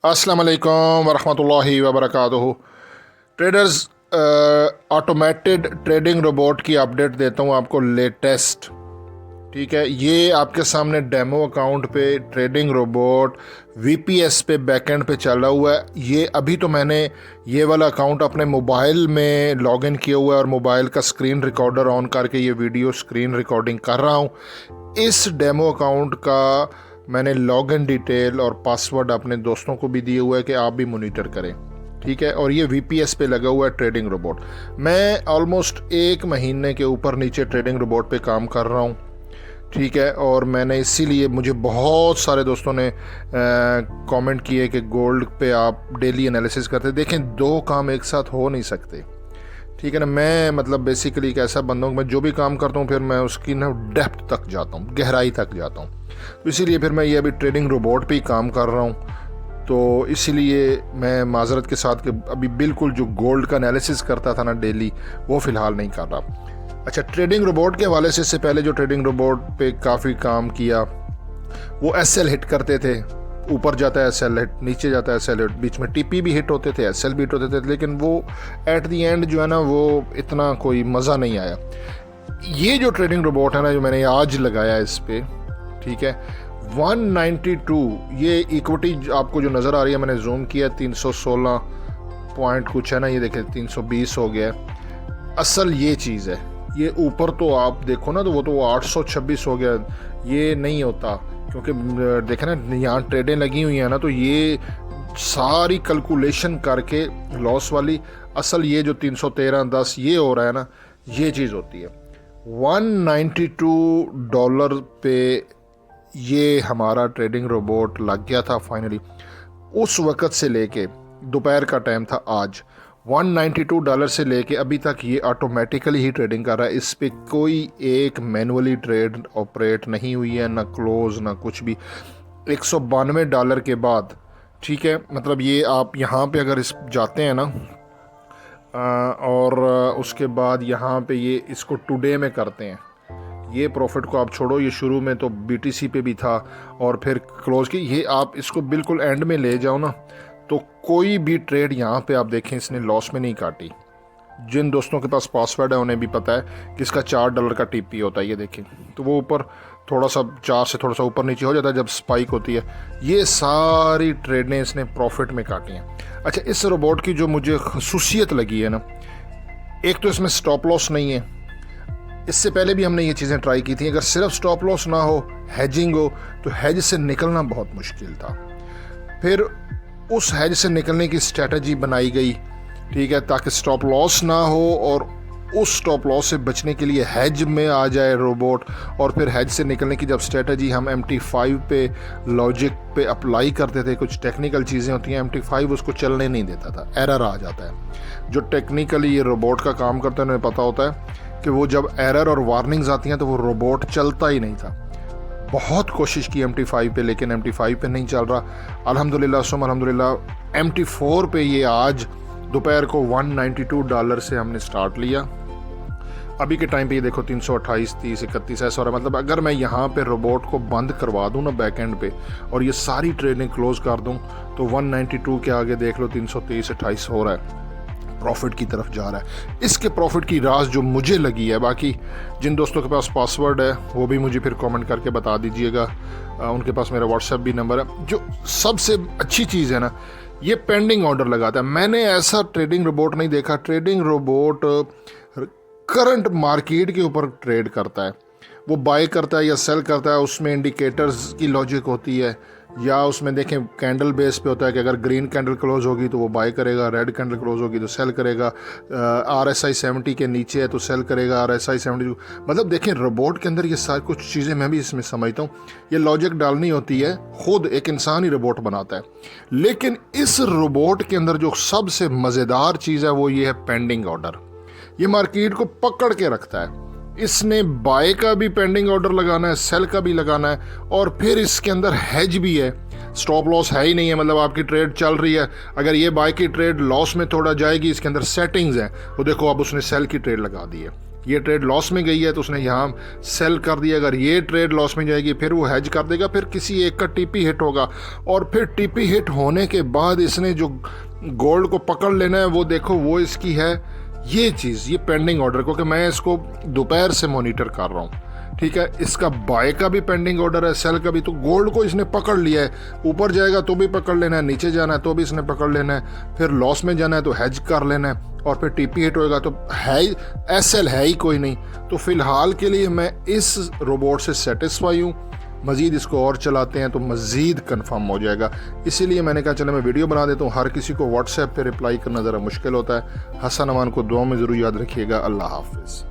अस्सलाम वालेकुम वरहमतुल्लाहि वबरकातुहू। ट्रेडर्स, ऑटोमेटेड ट्रेडिंग रोबोट की अपडेट देता हूँ आपको लेटेस्ट। ठीक है, ये आपके सामने डेमो अकाउंट पे ट्रेडिंग रोबोट VPS पे बैकएंड पे चला हुआ है। ये अभी तो मैंने ये वाला अकाउंट अपने मोबाइल में लॉगिन किया हुआ है और मोबाइल का स्क्रीन रिकॉर्डर ऑन करके ये वीडियो स्क्रीन रिकॉर्डिंग कर रहा हूँ। इस डेमो अकाउंट का मैंने लॉगिन डिटेल और पासवर्ड अपने दोस्तों को भी दिए हुआ है कि आप भी मॉनिटर करें। ठीक है, और ये VPS पे लगा हुआ है ट्रेडिंग रोबोट। मैं ऑलमोस्ट 1 महीने के ऊपर नीचे ट्रेडिंग रोबोट पे काम कर रहा हूँ। ठीक है, और मैंने इसीलिए मुझे बहुत सारे दोस्तों ने कमेंट किए कि गोल्ड पे आप डेली एनालिसिस करते। देखें, 2 काम एक साथ हो नहीं सकते। ठीक है ना, मैं मतलब बेसिकली एक ऐसा बंदा हूँ, मैं जो भी काम करता हूँ फिर मैं उसकी ना डेप्थ तक जाता हूँ, गहराई तक जाता हूँ। तो इसीलिए फिर मैं ये अभी ट्रेडिंग रोबोट पे ही काम कर रहा हूँ। तो इसीलिए मैं माजरत के साथ कि अभी बिल्कुल जो गोल्ड का एनालिसिस करता था ना डेली, वो फ़िलहाल नहीं कर रहा। अच्छा, ट्रेडिंग रोबोट के हवाले से इससे पहले जो ट्रेडिंग रोबोट पे काफ़ी काम किया, वो SL हिट करते थे। ऊपर जाता है SL हिट, नीचे जाता है SL हिट, बीच में TP भी हिट होते थे, SL भी हिट होते थे, लेकिन वो एट दी एंड जो है ना वो इतना कोई मज़ा नहीं आया। ये जो ट्रेडिंग रोबोट है ना, जो मैंने आज लगाया इस पे, ठीक है, 192 ये इक्विटी आपको जो नज़र आ रही है, मैंने जूम किया, 316 पॉइंट कुछ है ना, ये देखें 320 हो गया। असल ये चीज़ है, ये ऊपर तो आप देखो ना तो वो तो 826 हो गया। ये नहीं होता क्योंकि देखें ना यहाँ ट्रेडें लगी हुई हैं ना, तो ये सारी कैलकुलेशन करके लॉस वाली, असल ये जो 313.10 ये हो रहा है ना, ये चीज़ होती है। $192 पे ये हमारा ट्रेडिंग रोबोट लग गया था फाइनली। उस वक़्त से लेके दोपहर का टाइम था आज, $192 से लेके अभी तक ये ऑटोमेटिकली ही ट्रेडिंग कर रहा है। इस पे कोई एक मैनुअली ट्रेड ऑपरेट नहीं हुई है, ना क्लोज ना कुछ भी। $192 के बाद, ठीक है, मतलब ये आप यहाँ पे अगर इस जाते हैं ना और उसके बाद यहाँ पे ये इसको टुडे में करते हैं, ये प्रॉफिट को आप छोड़ो, ये शुरू में तो BTC पे भी था और फिर क्लोज की, ये आप इसको बिल्कुल एंड में ले जाओ ना, तो कोई भी ट्रेड यहाँ पे आप देखें इसने लॉस में नहीं काटी। जिन दोस्तों के पास पासवर्ड है उन्हें भी पता है कि इसका $4 का TP होता है। ये देखें तो वो ऊपर थोड़ा सा 4 से थोड़ा सा ऊपर नीचे हो जाता है जब स्पाइक होती है। ये सारी ट्रेडें इसने प्रॉफिट में काटी हैं। अच्छा, इस रोबोट की जो मुझे खसूसियत लगी है ना, एक तो इसमें स्टॉप लॉस नहीं है। इससे पहले भी हमने ये चीज़ें ट्राई की थी, अगर सिर्फ स्टॉप लॉस ना हो, हैजिंग हो, तो हैज से निकलना बहुत मुश्किल था। फिर उस हैज से निकलने की स्ट्रेटजी बनाई गई, ठीक है, ताकि स्टॉप लॉस ना हो और उस स्टॉप लॉस से बचने के लिए हैज में आ जाए रोबोट। और फिर हैज से निकलने की जब स्ट्रेटजी हम MT5 पे लॉजिक पे अप्लाई करते थे, कुछ टेक्निकल चीज़ें होती हैं, MT5 उसको चलने नहीं देता था, एरर आ जाता है। जो टेक्निकली ये रोबोट का काम करते हैं उन्हें पता होता है कि वो जब एरर और वार्निंग्स आती हैं तो वो रोबोट चलता ही नहीं था। बहुत कोशिश की MT5 पे, लेकिन MT5 पे नहीं चल रहा। अल्हम्दुलिल्लाह सुम अल्हम्दुलिल्लाह MT4 पे ये आज दोपहर को $192 से हमने स्टार्ट लिया। अभी के टाइम पे ये देखो 328, 30, 31 ऐसा हो रहा है। मतलब अगर मैं यहाँ पे रोबोट को बंद करवा दूँ ना बैक एंड पे और ये सारी ट्रेडिंग क्लोज कर दूँ, तो 192 के आगे देख लो 330, 28 हो रहा है, प्रॉफिट की तरफ जा रहा है। इसके प्रॉफिट की राज जो मुझे लगी है, बाकी जिन दोस्तों के पास पासवर्ड है वो भी मुझे फिर कमेंट करके बता दीजिएगा। उनके पास मेरा WhatsApp भी नंबर है। जो सबसे अच्छी चीज़ है ना, ये पेंडिंग ऑर्डर लगाता है। मैंने ऐसा ट्रेडिंग रोबोट नहीं देखा। ट्रेडिंग रोबोट करंट मार्केट के ऊपर ट्रेड करता है, वो बाय करता है या सेल करता है, उसमें इंडिकेटर्स की लॉजिक होती है, या उसमें देखें कैंडल बेस पे होता है कि अगर ग्रीन कैंडल क्लोज होगी तो वो बाय करेगा, रेड कैंडल क्लोज होगी तो सेल करेगा, RSI 70 के नीचे है तो सेल करेगा, RSI 70। मतलब देखें, रोबोट के अंदर ये सारी कुछ चीज़ें मैं भी इसमें समझता हूँ, ये लॉजिक डालनी होती है, खुद एक इंसान ही रोबोट बनाता है। लेकिन इस रोबोट के अंदर जो सबसे मज़ेदार चीज़ है वो ये है पेंडिंग ऑर्डर। ये मार्केट को पकड़ के रखता है। इसने बाय का भी पेंडिंग ऑर्डर लगाना है, सेल का भी लगाना है, और फिर इसके अंदर हैज भी है। स्टॉप लॉस है ही नहीं है, मतलब आपकी ट्रेड चल रही है, अगर ये बाय की ट्रेड लॉस में थोड़ा जाएगी, इसके अंदर सेटिंग्स हैं, वो देखो अब उसने सेल की ट्रेड लगा दी है। ये ट्रेड लॉस में गई है तो उसने यहाँ सेल कर दिया। अगर ये ट्रेड लॉस में जाएगी फिर वो हेज कर देगा, फिर किसी एक का टीपी हिट होगा, और फिर टीपी हिट होने के बाद इसने जो गोल्ड को पकड़ लेना है वो देखो वो इसकी है ये चीज़, ये पेंडिंग ऑर्डर, क्योंकि मैं इसको दोपहर से मॉनिटर कर रहा हूँ। ठीक है, इसका बाय का भी पेंडिंग ऑर्डर है, सेल का भी। तो गोल्ड को इसने पकड़ लिया है, ऊपर जाएगा तो भी पकड़ लेना है, नीचे जाना है तो भी इसने पकड़ लेना है, फिर लॉस में जाना है तो हेज कर लेना है, और फिर टीपी हिट होएगा तो है एसएल है ही कोई नहीं। तो फिलहाल के लिए मैं इस रोबोट से सेटिस्फाई हूँ। मज़ीद इसको और चलाते हैं तो मज़ीद कंफर्म हो जाएगा, इसीलिए मैंने कहा चलो मैं वीडियो बना देता हूँ। हर किसी को व्हाट्सएप पे रिप्लाई करना ज़रा मुश्किल होता है। हसन अमान को दुआ में ज़रूर याद रखिएगा। अल्लाह हाफिज़।